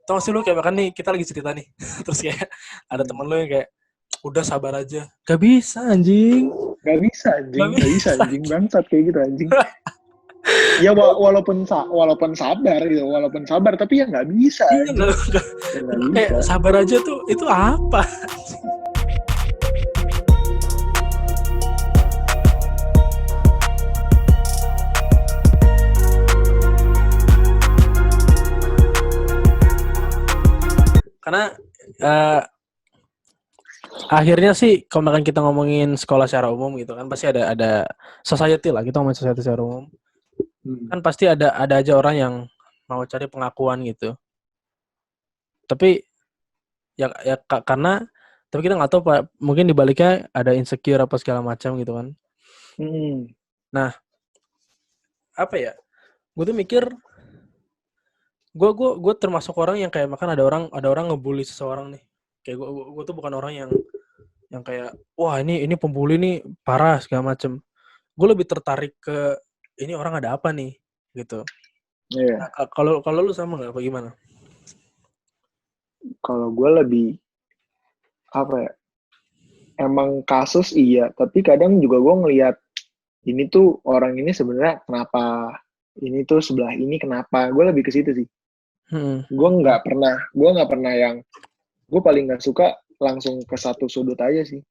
Tau gak sih lu kayak makan nih, kita lagi cerita nih. Terus kayak ada temen lu yang kayak, udah sabar aja. Gak bisa anjing. Gak bisa Gak bisa. anjing, bangsat kayak gitu anjing. Ya walaupun sabar gitu, walaupun sabar tapi ya nggak bisa Iya anjing. gak, Ya nggak kayak bisa. sabar aja tuh, itu apa? Karena akhirnya sih kalau misalkan kita ngomongin sekolah secara umum gitu kan pasti ada society lah, kita ngomongin society secara umum kan pasti ada aja orang yang mau cari pengakuan gitu, tapi karena tapi kita nggak tahu Pak, mungkin dibaliknya ada insecure apa segala macam gitu kan. Nah apa ya, gue tuh mikir gue termasuk orang yang kayak makan ada orang ngebully seseorang nih, kayak gue tuh bukan orang yang kayak wah ini pembuli nih parah segala macem. Gue lebih tertarik ke ini orang ada apa nih gitu. Iya. Nah, kalau lu sama nggak apa gimana? Kalau gue lebih apa ya? Emang kasus iya, tapi kadang juga gue ngelihat ini tuh orang ini sebenarnya kenapa, ini tuh sebelah ini kenapa, gue lebih ke situ sih. Gue nggak pernah yang gue paling nggak suka langsung ke satu sudut aja sih.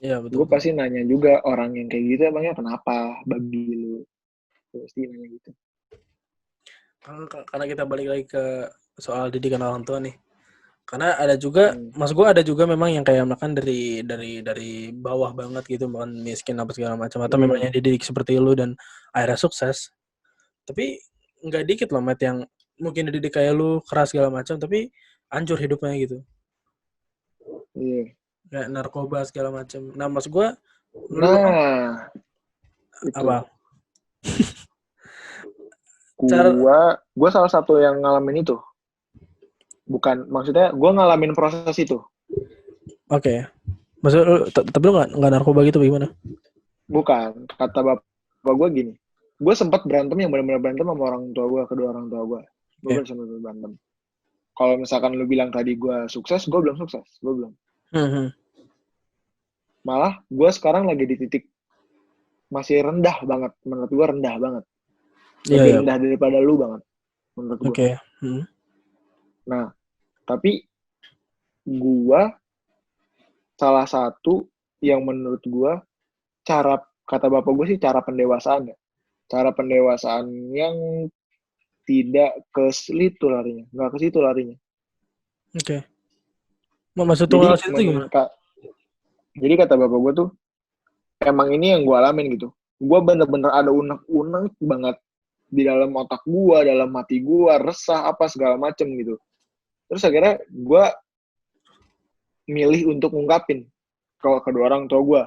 Iya betul. Gue pasti nanya juga orang yang kayak gitu emangnya kenapa bagi lu, pasti nanya gitu. Karena kita balik lagi ke soal didikan orang tua nih. Karena ada juga, mas gue ada juga memang yang kayak makan dari bawah banget gitu, makan miskin apa segala macam, atau memang yang dididik seperti lu dan akhirnya sukses. Tapi nggak dikit loh Matt yang mungkin dididik kayak lu keras segala macam, tapi hancur hidupnya gitu. Iya. Kayak narkoba segala macam. Nah mas gue, Nah itu. apa? Gue salah satu yang ngalamin itu. Bukan, maksudnya gue ngalamin proses itu. Oke. Maksudnya lu, tapi lu nggak narkoba gitu bagaimana? Bukan, kata bapak gue gini. Gue sempat berantem yang benar-benar berantem sama orang tua gue, kedua orang tua gue. Gue sempat berantem. Kalau misalkan lu bilang tadi gue sukses, gue belum sukses. Gue belum. Malah gue sekarang lagi di titik masih rendah banget. Menurut gue rendah banget. Lebih rendah daripada lu banget. Menurut gue. Oke. Nah, tapi gue salah satu yang menurut gue kata bapak gue sih cara pendewasaan ya. Cara pendewasaan yang tidak ke situ larinya. Nggak ke situ larinya. Oke. Maksud tunggal situ gimana? Jadi kata bapak gue tuh, emang ini yang gue alamin gitu. Gue bener-bener ada unek-unek banget di dalam otak gue, dalam hati gue, resah apa segala macem gitu. Terus akhirnya gue milih untuk ngungkapin ke kedua orang tua gue.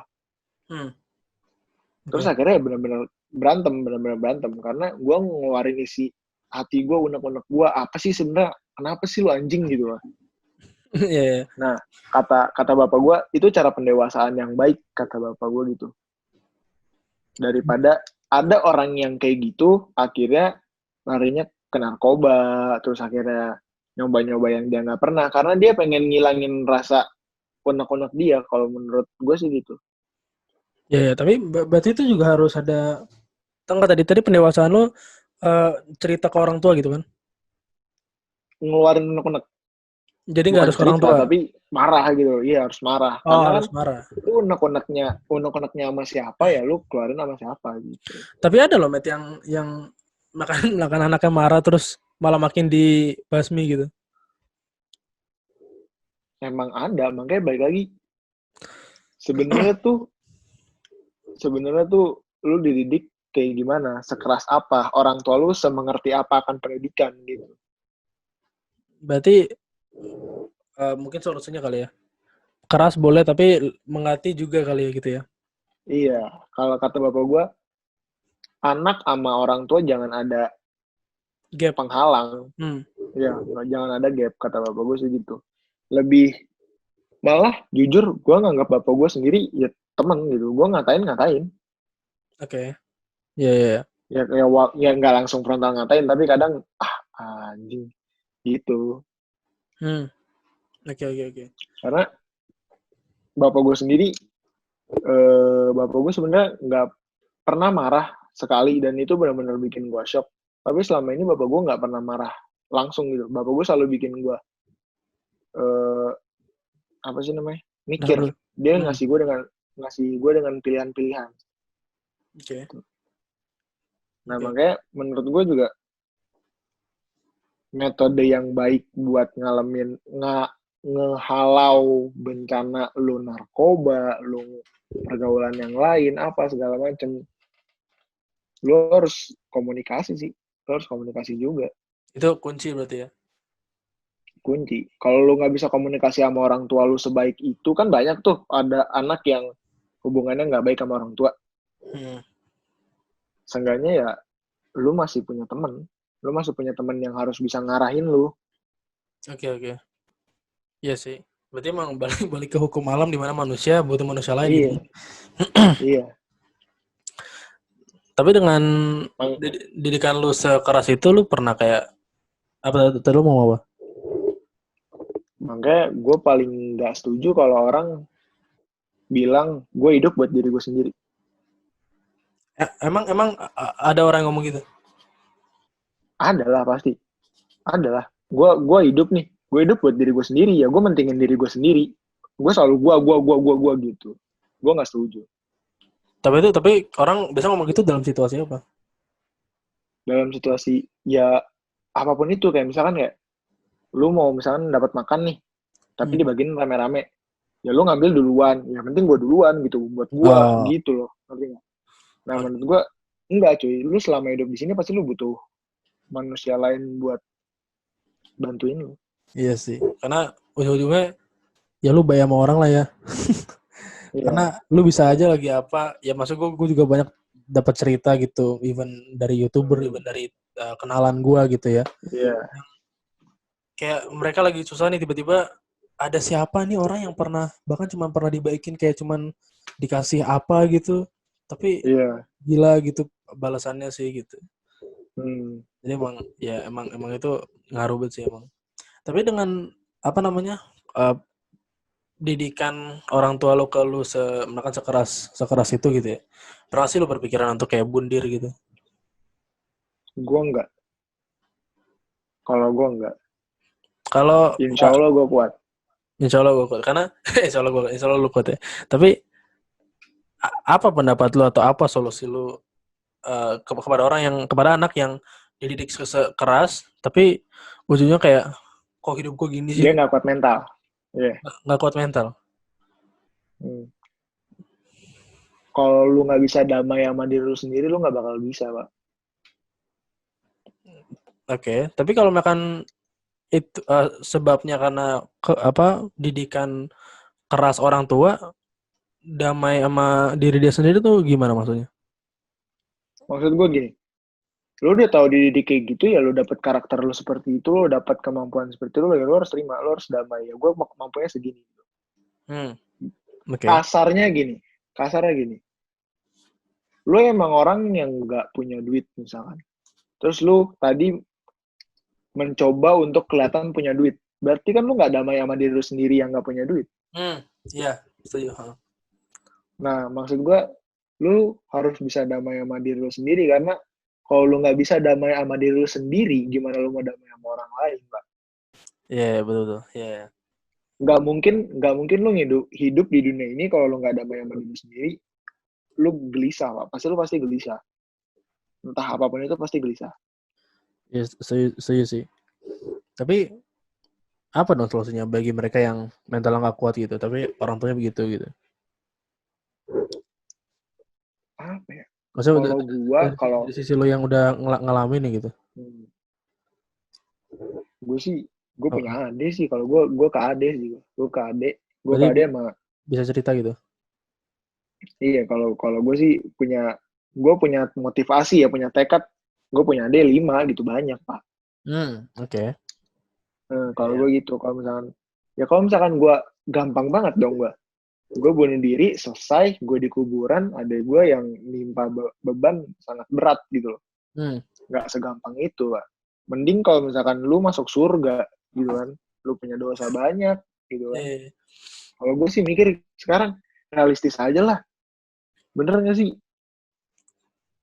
Terus akhirnya bener-bener berantem karena gue ngeluarin isi hati gue, unek-unek gue, apa sih sebenarnya, kenapa sih lu anjing gitu lah. Nah, kata bapak gue, itu cara pendewasaan yang baik, kata bapak gue gitu. Daripada ada orang yang kayak gitu, akhirnya larinya ke narkoba, terus akhirnya nyoba-nyoba yang dia nggak pernah, karena dia pengen ngilangin rasa unek-unek dia, kalau menurut gue sih gitu. Ya, tapi berarti itu juga harus ada, tadi pendewasaan lo cerita ke orang tua gitu kan? Ngeluarin unek-unek. Jadi nggak harus ke orang tua, tapi marah gitu. Iya harus marah. Oh, karena harus kan marah. Itu unek-uneknya sama siapa ya, lu keluarin sama siapa gitu. Tapi ada loh Matt yang makan anaknya marah terus malah makin dibasmi gitu. Emang ada, makanya balik lagi. Sebenarnya tuh lu dididik kayak gimana, sekeras apa, orang tua lu semengerti apa akan pendidikan gitu. Berarti mungkin solusinya kali ya, keras boleh tapi mengerti juga kali ya gitu ya. Iya, kalau kata bapak gue, anak sama orang tua jangan ada gap penghalang. Iya, jangan ada gap, kata bapak gue sih gitu. Lebih malah jujur gue nganggap bapak gue sendiri ya teman gitu, gue ngatain. Oke. Ya ya nggak langsung frontal ngatain, tapi kadang anjing gitu. Oke. Karena bapak gue sendiri, bapak gue sebenarnya nggak pernah marah sekali, dan itu benar-benar bikin gue shock. Tapi selama ini bapak gue nggak pernah marah langsung gitu. Bapak gue selalu bikin gue apa sih namanya, mikir. Dia ngasih gue dengan pilihan-pilihan. Oke. Nah makanya menurut gue juga metode yang baik buat ngehalau bencana lu narkoba, lu pergaulan yang lain, apa segala macem, lu harus komunikasi sih. Lu harus komunikasi juga. Itu kunci berarti ya? Kunci. Kalau lu nggak bisa komunikasi sama orang tua lu sebaik itu, kan banyak tuh ada anak yang hubungannya nggak baik sama orang tua. Seenggaknya ya lu masih punya temen. Lu masih punya temen yang harus bisa ngarahin lu. Oke. Iya sih. Berarti emang balik ke hukum alam di mana manusia butuh manusia lain Iya. gitu. Iya. Tapi dengan didikan lu sekeras itu, lu pernah kayak apa? Tadi lu mau apa? Makanya gue paling nggak setuju kalau orang bilang gue hidup buat diri gue sendiri. Emang ada orang yang ngomong gitu? Adalah pasti. Adalah. Gue hidup nih. Gue hidup buat diri gue sendiri. Ya gue mentingin diri gue sendiri. Gue selalu gue gitu. Gue nggak setuju. Tapi orang biasa ngomong gitu dalam situasi apa? Dalam situasi ya apapun itu, kayak misalkan kayak lu mau misalkan dapat makan nih, tapi dibagiin rame-rame. Ya lu ngambil duluan. Ya penting gue duluan gitu. Buat gue gitu loh. Ngerti nggak? Nah menurut gue enggak cuy. Lu selama hidup di sini pasti lu butuh manusia lain buat bantuin lu. Iya sih. Karena ujung-ujungnya ya lu bayar sama orang lah ya. Karena lu bisa aja lagi apa, ya maksud gue juga banyak dapat cerita gitu, even dari YouTuber, even dari kenalan gue gitu ya. Iya. Kayak mereka lagi susah nih, tiba-tiba ada siapa nih orang yang bahkan cuma pernah dibaikin, kayak cuman dikasih apa gitu, tapi gila gitu balasannya sih gitu. Jadi emang itu ngaruh banget sih emang. Tapi dengan apa namanya, didikan orang tua lo ke lu sekeras itu gitu ya, pernah sih lo berpikiran untuk kayak bundir gitu? Gue enggak. Kalau gue enggak. Kalau Insya Allah gue kuat. Insya Allah gue kuat. Karena Insya Allah lu kuat ya. Tapi apa pendapat lu atau apa solusi lu kepada anak yang dididik keras tapi ujungnya kayak kok hidup gue gini sih? Dia nggak kuat mental. Nggak kuat mental. Kalau lu nggak bisa damai sama diri lu sendiri, lu nggak bakal bisa, Pak. Oke, tapi kalau makan itu sebabnya karena didikan keras orang tua, damai sama diri dia sendiri tuh gimana maksudnya? Maksud gue gini, lu udah tahu dididik kayak gitu, ya lu dapet karakter lu seperti itu, lu dapet kemampuan seperti itu, ya lu harus terima, lu harus damai. Ya gue mampunya segini. Okay. Kasarnya gini, lu emang orang yang nggak punya duit misalkan, terus lu tadi mencoba untuk kelihatan punya duit, berarti kan lu nggak damai sama diri lu sendiri yang nggak punya duit. Iya, setuju. Nah, maksud gue, lu harus bisa damai sama diri lu sendiri, karena kalau lu nggak bisa damai sama diri lu sendiri, gimana lu mau damai sama orang lain, Pak? Iya, betul. Iya. Nggak mungkin lu hidup di dunia ini kalau lu nggak damai sama diri lu sendiri, lu gelisah, Pak. Lu pasti gelisah. Entah apapun itu pasti gelisah. Iya, setuju sih. Tapi apa dong solusinya bagi mereka yang mental nggak kuat gitu, tapi orang tuanya begitu gitu? Apa ya? Maksudnya kalau dari sisi lo yang udah ngalamin nih gitu. Gue punya adik sih. Kalau gue ke adik sih. Gue ke adik sama. Bisa cerita gitu? Iya, kalau gue sih punya motivasi ya, punya tekad. Gue punya adik 5 gitu, banyak, Pak. Oke. Kalau gue gitu, kalau misalkan gue gampang banget dong gue bunuh diri, selesai, gue di kuburan, ada gue yang nimpa beban sangat berat gitu loh. Nggak segampang itu, Pak. Mending kalau misalkan lu masuk surga gitu kan, lu punya dosa banyak gitu kan. Kalau gue sih mikir sekarang realistis aja lah. Bener gak sih?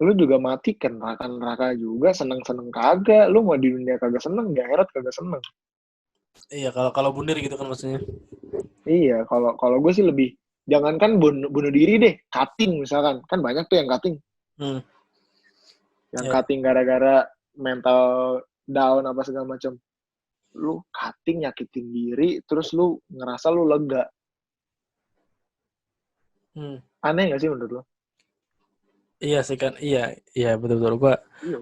Lu juga mati kan neraka juga, seneng-seneng kagak. Lu mau di dunia kagak seneng, di akhirat kagak seneng. Iya, kalau bundir gitu kan maksudnya. Iya, kalau gue sih lebih jangankan bunuh diri deh, cutting misalkan. Kan banyak tuh yang cutting. Yang cutting gara-gara mental down apa segala macam. Lu cutting nyakitin diri, terus lu ngerasa lu lega. Aneh gak sih menurut lo? Iya sih kan, iya betul-betul. Iya,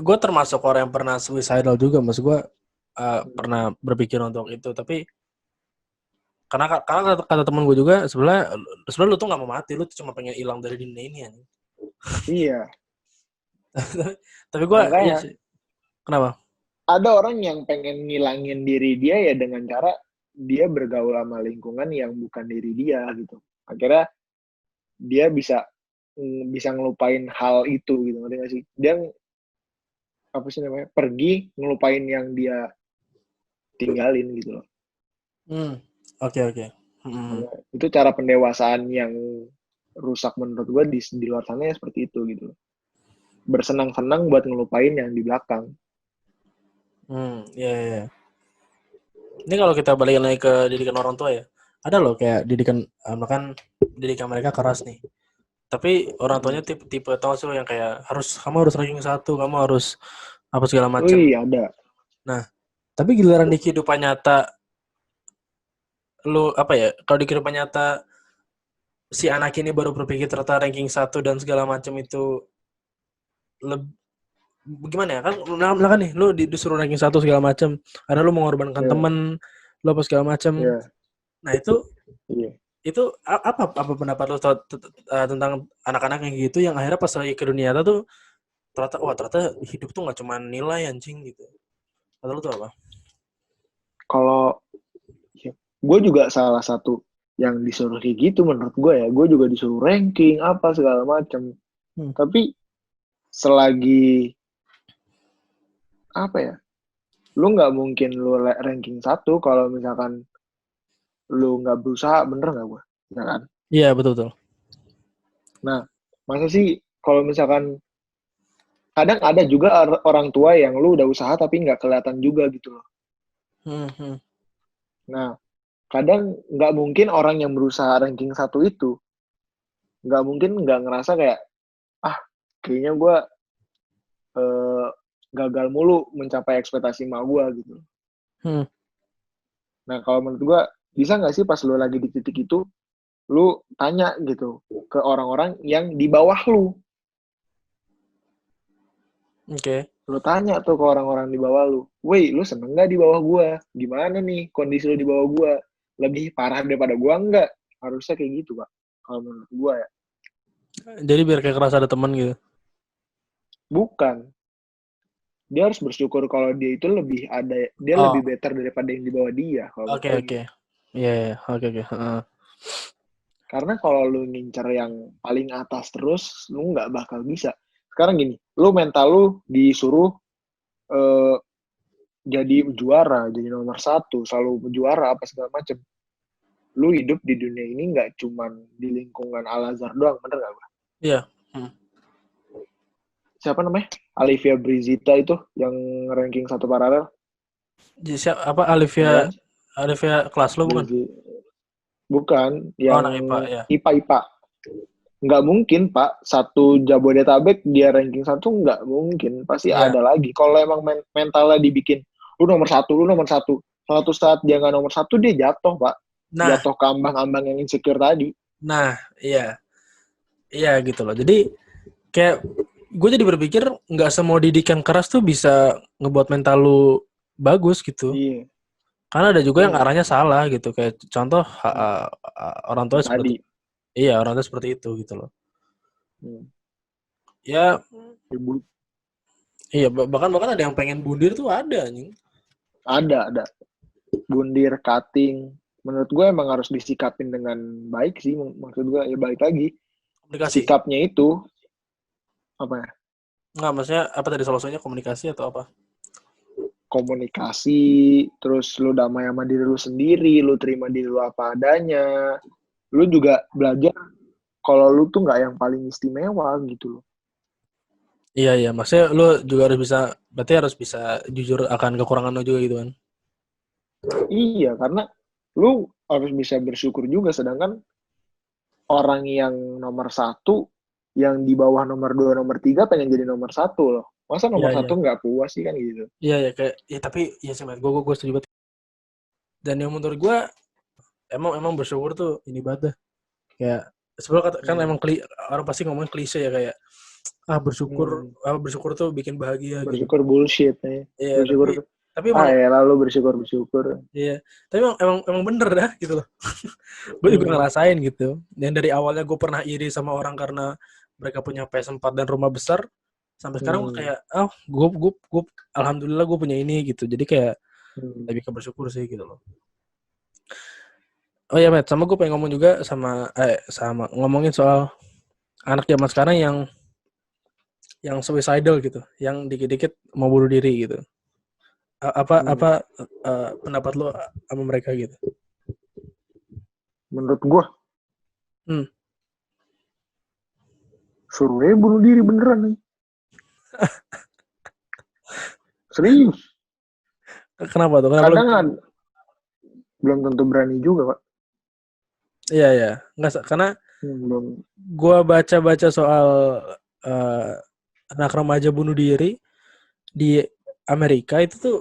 Gue termasuk orang yang pernah suicidal juga, mas. Gue pernah berpikir untuk itu, tapi karena kata temen gue juga sebenarnya lu tuh nggak mau mati, lu tuh cuma pengen hilang dari dunia ini ya. Iya. Tapi gue iya Makanya sih. Kenapa? ada orang yang pengen ngilangin diri dia ya dengan cara dia bergaul sama lingkungan yang bukan diri dia gitu. Akhirnya dia bisa ngelupain hal itu gitu, ngerti gak sih? Dia apa sih namanya? Pergi ngelupain yang dia tinggalin gitu loh. Oke. Itu cara pendewasaan yang rusak menurut gue di luar sana ya seperti itu gitu. Bersenang-senang buat ngelupain yang di belakang. Iya. Ini kalau kita balik lagi ke didikan orang tua ya, ada loh kayak makan didikan mereka keras nih. Tapi orang tuanya tipe tau sih yang kayak kamu harus ranking 1, kamu harus apa segala macam. Wih, ada. Nah, tapi giliran di kehidupan nyata, lu apa ya? Kalau di kehidupan nyata si anak ini baru berpikir ternyata ranking 1 dan segala macam itu gimana ya kan? Nah kan nih, lu disuruh ranking 1 segala macam, karena lu mengorbankan temen, lu apa segala macam. Nah itu apa pendapat lu tentang anak-anak yang gitu yang akhirnya pas lagi ke dunia nyata tuh ternyata hidup tuh nggak cuma nilai anjing gitu. Atau lu tuh apa? Kalau ya, gue juga salah satu yang disuruh kayak gitu menurut gue ya. Gue juga disuruh ranking apa segala macam. Tapi selagi apa ya, lu nggak mungkin lu ranking 1 kalau misalkan lu nggak berusaha, bener nggak gue? Ya kan? Iya betul. Nah, masa sih kalau misalkan kadang ada juga orang tua yang lu udah usaha tapi nggak kelihatan juga gitu loh. Nah, kadang nggak mungkin orang yang berusaha ranking 1 itu nggak mungkin nggak ngerasa kayak kayaknya gue gagal mulu mencapai ekspektasi emak gue gitu. Nah, kalau menurut gue bisa nggak sih pas lu lagi di titik itu lu tanya gitu ke orang-orang yang di bawah lu. Oke. Lu tanya tuh ke orang-orang di bawah lu. Woi, lu seneng gak di bawah gua? Gimana nih kondisi lu di bawah gua? Lebih parah daripada gua enggak? Harusnya kayak gitu, Pak. Kalau menurut gua ya. Jadi biar kayak kerasa ada teman gitu. Bukan. Dia harus bersyukur kalau dia itu lebih lebih better daripada yang di bawah dia. Oke. Iya. Oke. Karena kalau lu ngincer yang paling atas terus, lu nggak bakal bisa. Sekarang gini, lu mental lu disuruh jadi juara, jadi nomor 1, selalu juara apa segala macam. Lu hidup di dunia ini nggak cuman di lingkungan Al-Azhar doang, bener gak gue? Iya. Siapa namanya? Alivia Brizita itu yang ranking 1 paralel. Apa Alivia? Alivia kelas lu bukan? Bukan, yang anak IPA ya. IPA. Nggak mungkin, Pak. Satu Jabodetabek dia ranking 1 nggak mungkin. Pasti ada lagi. Kalau emang mentalnya dibikin, lu nomor 1. Suatu saat dia nggak nomor 1, dia jatuh, Pak. Jatuh ke ambang-ambang yang insecure tadi. Nah, iya. Iya gitu loh. Jadi kayak gue jadi berpikir nggak semua didikan keras tuh bisa ngebuat mental lu bagus gitu. Iya. Karena ada juga yang arahnya salah gitu. Kayak contoh orang tua seperti orang tua seperti itu gitu loh. Ya. Iya, bahkan ada yang pengen bundir tuh ada anjing. Ada. Bundir, cutting. Menurut gue emang harus disikapin dengan baik sih. Maksud gue ya balik lagi. Komunikasi. Sikapnya itu apa ya? Nggak, maksudnya apa tadi solusinya, komunikasi atau apa? komunikasi, terus lu damai sama diri lu sendiri, lu terima diri lu apa adanya, lu juga belajar kalau lu tuh nggak yang paling istimewa gitu loh. Iya, maksudnya lu juga berarti harus bisa jujur akan kekurangan lu juga gitu kan. Iya, karena lu harus bisa bersyukur juga, sedangkan orang yang nomor 1, yang di bawah nomor 2, nomor 3 pengen jadi nomor 1 loh. Masa nomor Iya. 1 nggak puas sih kan gitu. Iya, kayak ya tapi ya sih gue setuju banget. Dan yang menurut gue emang bersyukur tuh ini banget dah. Kayak sebenarnya kan emang orang pasti ngomongin klise ya kayak bersyukur tuh bikin bahagia gitu. Bersyukur bullshit nih. Iya, Bersyukur. tapi emang Ya lalu bersyukur. iya, tapi emang bener dah gitu loh. Gue juga ngerasain gitu. Dan dari awalnya gue pernah iri sama orang karena mereka punya PS4 dan rumah besar, sampai sekarang gue kayak gue alhamdulillah gue punya ini gitu. Jadi kayak lebih ke bersyukur sih gitu loh. Oh ya Matt, sama gue pengen ngomong juga sama ngomongin soal anak zaman sekarang yang suicidal gitu, yang dikit-dikit mau bunuh diri gitu. Apa pendapat lo sama mereka gitu? Menurut gue, Hmm. suruh aja bunuh diri beneran nih. Serius. Kenapa tuh? Kenapa Kadang belum tentu berani juga, Pak. Iya. Nggak, karena Belum. gue baca-baca soal anak remaja bunuh diri di Amerika itu tuh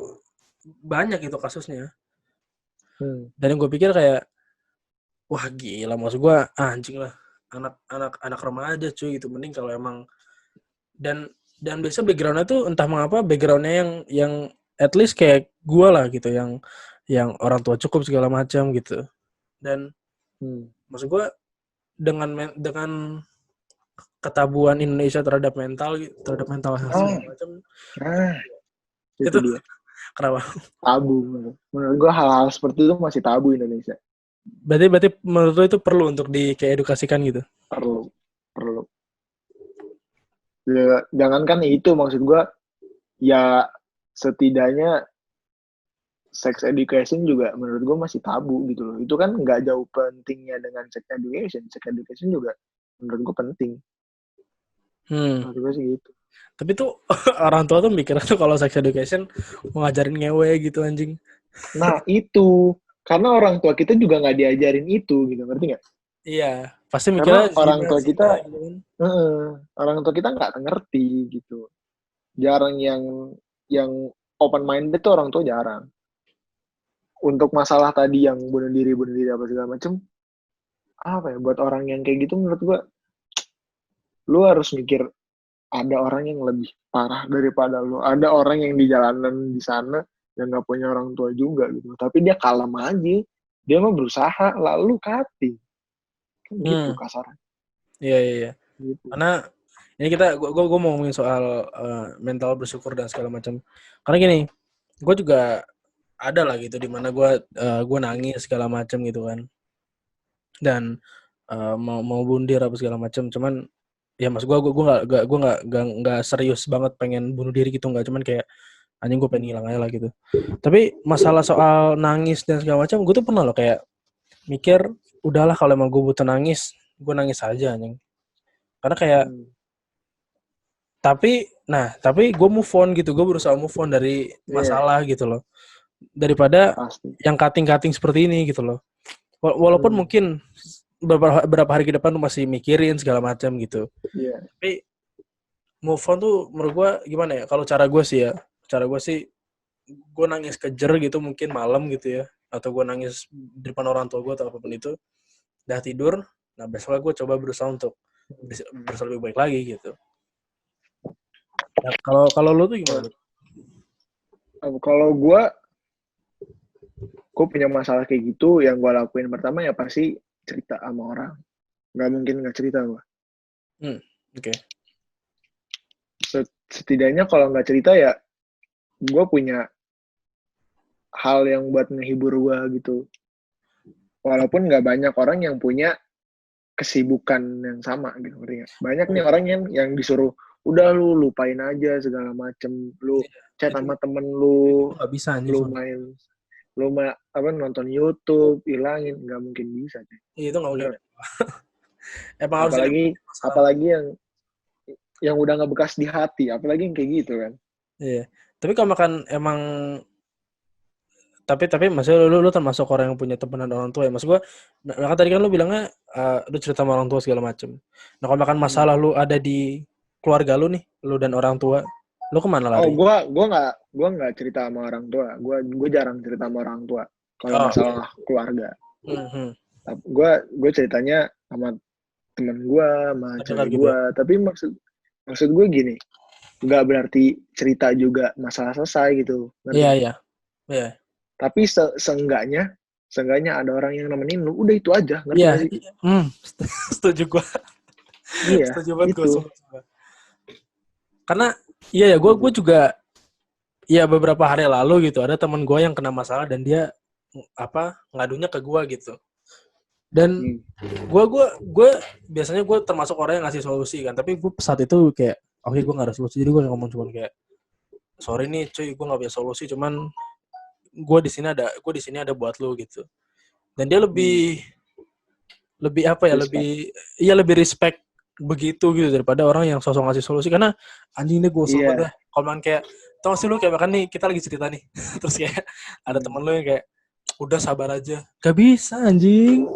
banyak itu kasusnya. Dan yang gue pikir kayak, wah gila, maksud gue anjing lah, anak remaja cuy gitu. Mending kalau emang dan biasa backgroundnya tuh entah mengapa backgroundnya yang at least kayak gue lah gitu, yang orang tua cukup segala macam gitu. Dan maksud gue dengan ketabuhan Indonesia terhadap mental health segala macam. Itu dia. Kenapa? Tabu. Menurut gue hal-hal seperti itu masih tabu Indonesia. Berarti menurut lo itu perlu untuk edukasikan gitu? Perlu. Ya, jangankan itu, maksud gue, ya setidaknya sex education juga menurut gue masih tabu gitu loh. Itu kan nggak jauh pentingnya dengan sex education. Sex education juga menurut gue penting. Menurut gue sih gitu. Tapi tuh orang tua tuh mikirnya tuh kalau sex education mau ngajarin ngewe gitu anjing. Nah itu, karena orang tua kita juga nggak diajarin itu gitu, ngerti nggak? Iya, pasti Karena mikirnya orang tua zina, kita, gitu kan. orang tua kita nggak ngerti gitu. Jarang yang open minded tuh orang tua jarang. Untuk masalah tadi yang bunuh diri apa segala macem, apa ya, buat orang yang kayak gitu menurut gua, lu harus mikir ada orang yang lebih parah daripada lu. Ada orang yang di jalanan di sana yang nggak punya orang tua juga gitu, tapi dia kalem aja, dia mah berusaha, lalu cutting kan gitu kasarnya. Iya. Gitu. Karena ini gue mau ngomongin soal mental bersyukur dan segala macam. Karena gini, gue juga ada lah gitu di mana gue nangis segala macam gitu kan. Dan mau bundir apa segala macam. Cuman ya mas gue nggak serius banget pengen bunuh diri gitu, nggak, cuman kayak anjing gue pengen hilang aja lah gitu. Tapi masalah soal nangis dan segala macam, gue tuh pernah loh kayak mikir udahlah kalau emang gue butuh nangis, gue nangis aja anjing. Karena kayak tapi gue move on gitu, gue berusaha move on dari masalah gitu loh, daripada Pasti. yang cutting seperti ini gitu loh. Walaupun mungkin beberapa hari ke depan tuh masih mikirin segala macam gitu. Tapi move on tuh menurut gue gimana ya? Kalau cara gue sih gue nangis kejer gitu mungkin malam gitu ya, atau gue nangis di depan orang tua gue atau apapun itu, udah tidur, nah besoknya gue coba berusaha untuk berusaha lebih baik lagi gitu. Nah, kalau lu tuh gimana? Kalau gue punya masalah kayak gitu, yang gue lakuin pertama ya pasti cerita sama orang. Nggak mungkin nggak cerita gue. Oke. Setidaknya kalau nggak cerita ya gue punya hal yang buat ngehibur gue gitu. Walaupun nggak banyak orang yang punya kesibukan yang sama gitu, ngerti nggak? Banyak nih orang yang disuruh udah lu lupain aja segala macem, lu chat sama temen lu, nggak bisa anjing. lu nonton YouTube, hilangin, nggak mungkin bisa. Iya, itu nggak mungkin. Emang harus apalagi yang udah nggak bekas di hati, apalagi yang kayak gitu kan. Iya. Tapi kalau makan emang tapi maksudnya lu termasuk orang yang punya temenan orang tua ya. Maksud gua, nah tadi kan lu bilangnya lu cerita sama orang tua segala macem. Nah kalau makan masalah lu ada di keluarga lu nih, lu dan orang tua, lu kemana lari? Oh, gua nggak cerita sama orang tua. Gua jarang cerita sama orang tua kalau masalah keluarga. Gue ceritanya sama temen gue, sama cewek gue. Tapi maksud gue gini, nggak berarti cerita juga masalah selesai gitu. Iya. Tapi seenggaknya ada orang yang nemenin lu, udah itu aja. Ngerti gak sih? Setuju gue. Iya, setuju banget gue. Karena iya ya, gue juga ya beberapa hari lalu gitu ada teman gue yang kena masalah dan dia ngadunya ke gue gitu. Dan gue biasanya gue termasuk orang yang ngasih solusi kan, tapi gue saat itu kayak oke, gue nggak ada solusi, jadi gue ngomong cuman kayak sorry nih cuy, gue nggak punya solusi, cuman gue di sini ada buat lu gitu. Dan dia lebih lebih respect begitu gitu daripada orang yang sosok ngasih solusi. Karena anjing deh gue sobat dah kalau kayak tau gak sih lu kayak makan nih, kita lagi cerita nih terus kayak ada temen lu yang kayak udah sabar aja. Gak bisa anjing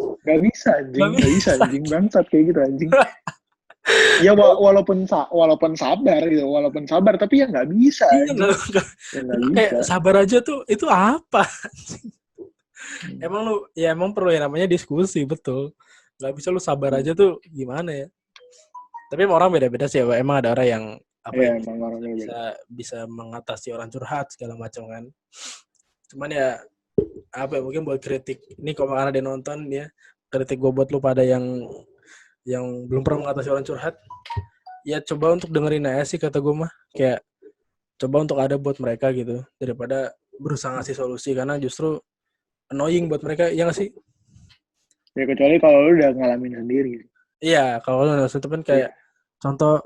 bangsat kayak gitu anjing. Ya walaupun sabar tapi ya nggak bisa. Kayak sabar aja tuh itu apa? Emang perlu yang namanya diskusi, betul. Nggak bisa lu sabar aja tuh gimana ya? Tapi orang beda-beda sih ya. Emang ada orang yang bisa mengatasi orang curhat segala macam kan. Cuman ya mungkin buat kritik ini kalau karena dia nonton ya, kritik gue buat lu pada yang belum pernah mengatasi orang curhat, ya coba untuk dengerin aja sih kata gue mah, kayak coba untuk ada buat mereka gitu daripada berusaha ngasih solusi, karena justru annoying buat mereka, ya nggak sih? Ya kecuali kalau lu udah ngalamin sendiri. Iya, kalau lu itu kan kayak contoh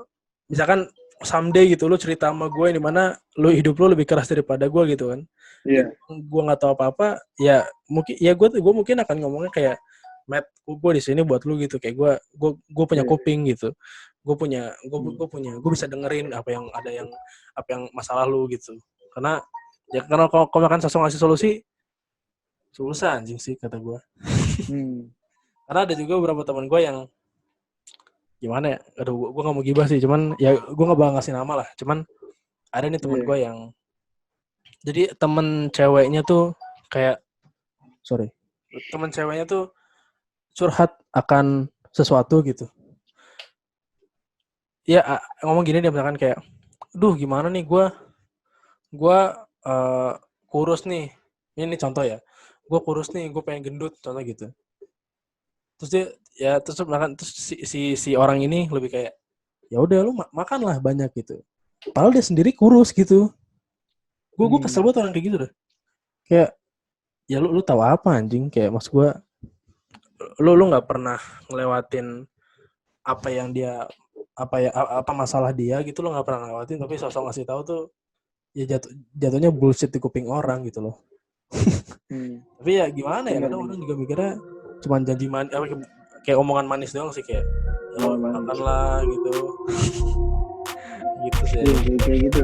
misalkan someday gitu lu cerita sama gue di mana lu hidup lu lebih keras daripada gue gitu kan. Iya. Gue nggak tahu apa-apa, ya mungkin ya gue mungkin akan ngomongnya kayak Matt, gue di sini buat lu gitu, kayak gue punya kuping gitu, gue bisa dengerin apa yang masalah lu gitu, karena kalau makan sosok ngasih solusi susah anjing sih kata gue. Karena ada juga beberapa teman gue yang gimana ya, aduh gue nggak mau gibah sih, cuman ya gue nggak bakal ngasih nama lah, cuman ada nih teman gue yang jadi temen ceweknya tuh curhat akan sesuatu gitu. Ya ngomong gini dia misalkan kayak, duh gimana nih gue kurus nih. Ini contoh ya. Gue kurus nih, gue pengen gendut, contoh gitu. Terus dia terus si orang ini lebih kayak, ya udah lu makanlah banyak gitu. Padahal dia sendiri kurus gitu. Gue kesel banget orang kayak gitu deh. Kayak ya lu tahu apa anjing, kayak maksud gue lu nggak pernah ngelewatin apa masalah dia gitu, lo nggak pernah ngelewatin, tapi sosok ngasih tahu tuh ya jatuhnya bullshit di kuping orang gitu loh. Tapi ya gimana ya, kadang orang juga mikirnya cuma janji kayak omongan manis doang sih, kayak ya makan lah gitu. Gitu sih. Kayak gitu.